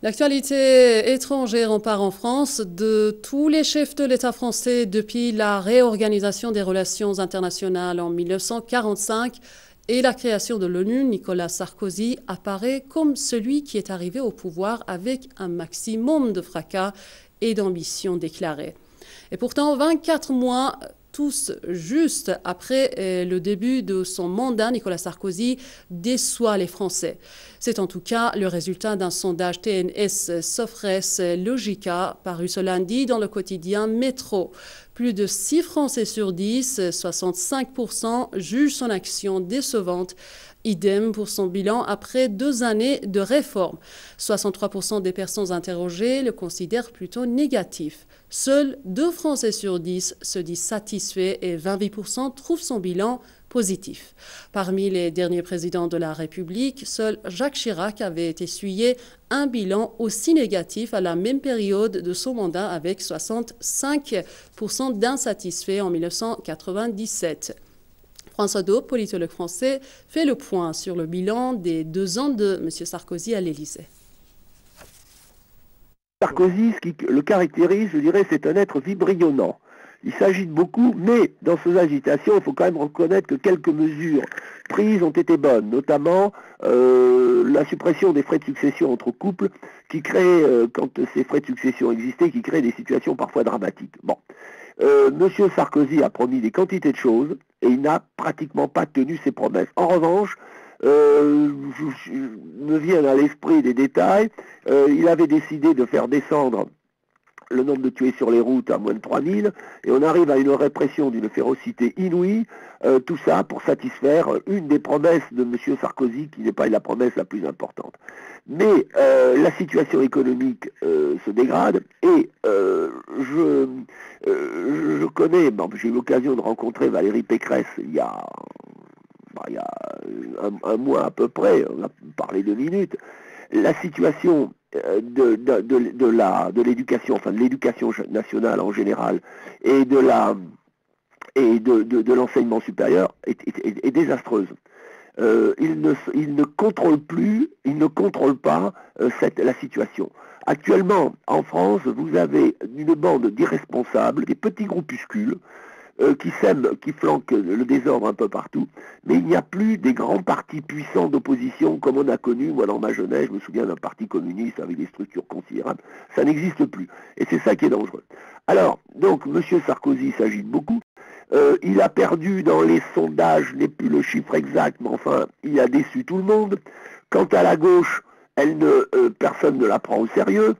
L'actualité étrangère en part en France de tous les chefs de l'État français depuis la réorganisation des relations internationales en 1945 et la création de l'ONU. Nicolas Sarkozy apparaît comme celui qui est arrivé au pouvoir avec un maximum de fracas et d'ambition déclarée. Et pourtant, 24 mois tous juste après le début de son mandat, Nicolas Sarkozy déçoit les Français. C'est en tout cas le résultat d'un sondage TNS Sofres Logica paru ce lundi dans le quotidien Métro. Plus de 6 Français sur 10, 65%, jugent son action décevante. Idem pour son bilan après 2 années de réforme. 63% des personnes interrogées le considèrent plutôt négatif. Seuls 2 Français sur 10 se disent satisfaits et 28% trouvent son bilan positif. Parmi les derniers présidents de la République, seul Jacques Chirac avait essuyé un bilan aussi négatif à la même période de son mandat avec 65% d'insatisfaits en 1997. François Daube, politologue français, fait le point sur le bilan des 2 ans de M. Sarkozy à l'Élysée. Sarkozy, ce qui le caractérise, je dirais, c'est un être vibrillonnant. Il s'agite beaucoup, mais dans ses agitations, il faut quand même reconnaître que quelques mesures prises ont été bonnes, notamment la suppression des frais de succession entre couples, qui crée, quand ces frais de succession existaient, qui crée des situations parfois dramatiques. Bon. Monsieur Sarkozy a promis des quantités de choses et il n'a pratiquement pas tenu ses promesses. En revanche, me viennent à l'esprit des détails. Il avait décidé de faire descendre le nombre de tués sur les routes à moins de 3000, et on arrive à une répression d'une férocité inouïe, tout ça pour satisfaire une des promesses de M. Sarkozy, qui n'est pas la promesse la plus importante. Mais la situation économique se dégrade, et je connais, j'ai eu l'occasion de rencontrer Valérie Pécresse il y a un mois à peu près, on a parlé 2 minutes, la situation de l'éducation, enfin de l'éducation nationale en général, et de l'enseignement supérieur est désastreuse. Il ne contrôle pas la situation. Actuellement, en France, vous avez une bande d'irresponsables, des petits groupuscules, qui flanquent le désordre un peu partout, mais il n'y a plus des grands partis puissants d'opposition comme on a connu, moi dans ma jeunesse, je me souviens d'un parti communiste avec des structures considérables, ça n'existe plus, et c'est ça qui est dangereux. Alors, donc, M. Sarkozy s'agite beaucoup, il a perdu dans les sondages, je n'ai plus le chiffre exact, mais enfin, il a déçu tout le monde. Quant à la gauche, personne ne la prend au sérieux,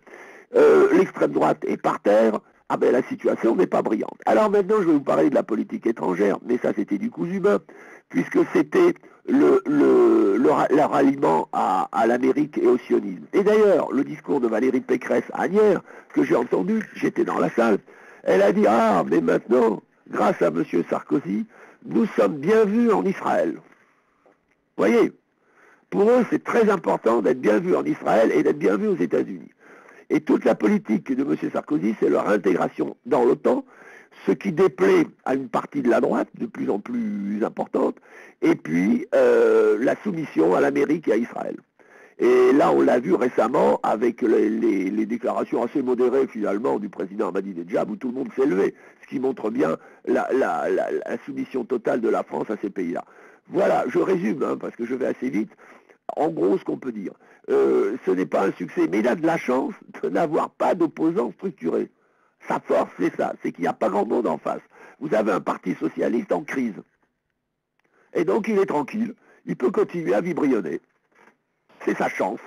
l'extrême droite est par terre. Ah ben la situation n'est pas brillante. Alors maintenant je vais vous parler de la politique étrangère, mais ça c'était du cousu bœuf, puisque c'était le ralliement à l'Amérique et au sionisme. Et d'ailleurs, le discours de Valérie Pécresse à Agnières, que j'ai entendu, j'étais dans la salle, elle a dit « Ah, mais maintenant, grâce à M. Sarkozy, nous sommes bien vus en Israël. » Vous voyez, pour eux c'est très important d'être bien vus en Israël et d'être bien vus aux États-Unis. Et toute la politique de M. Sarkozy, c'est leur intégration dans l'OTAN, ce qui déplaît à une partie de la droite, de plus en plus importante, et puis la soumission à l'Amérique et à Israël. Et là, on l'a vu récemment avec les déclarations assez modérées, finalement, du président Ahmadinejad, où tout le monde s'est levé, ce qui montre bien la soumission totale de la France à ces pays-là. Voilà, je résume, hein, parce que je vais assez vite. En gros, ce qu'on peut dire, ce n'est pas un succès, mais il a de la chance de n'avoir pas d'opposants structurés. Sa force, c'est ça, c'est qu'il n'y a pas grand monde en face. Vous avez un parti socialiste en crise. Et donc, il est tranquille, il peut continuer à vibrionner. C'est sa chance.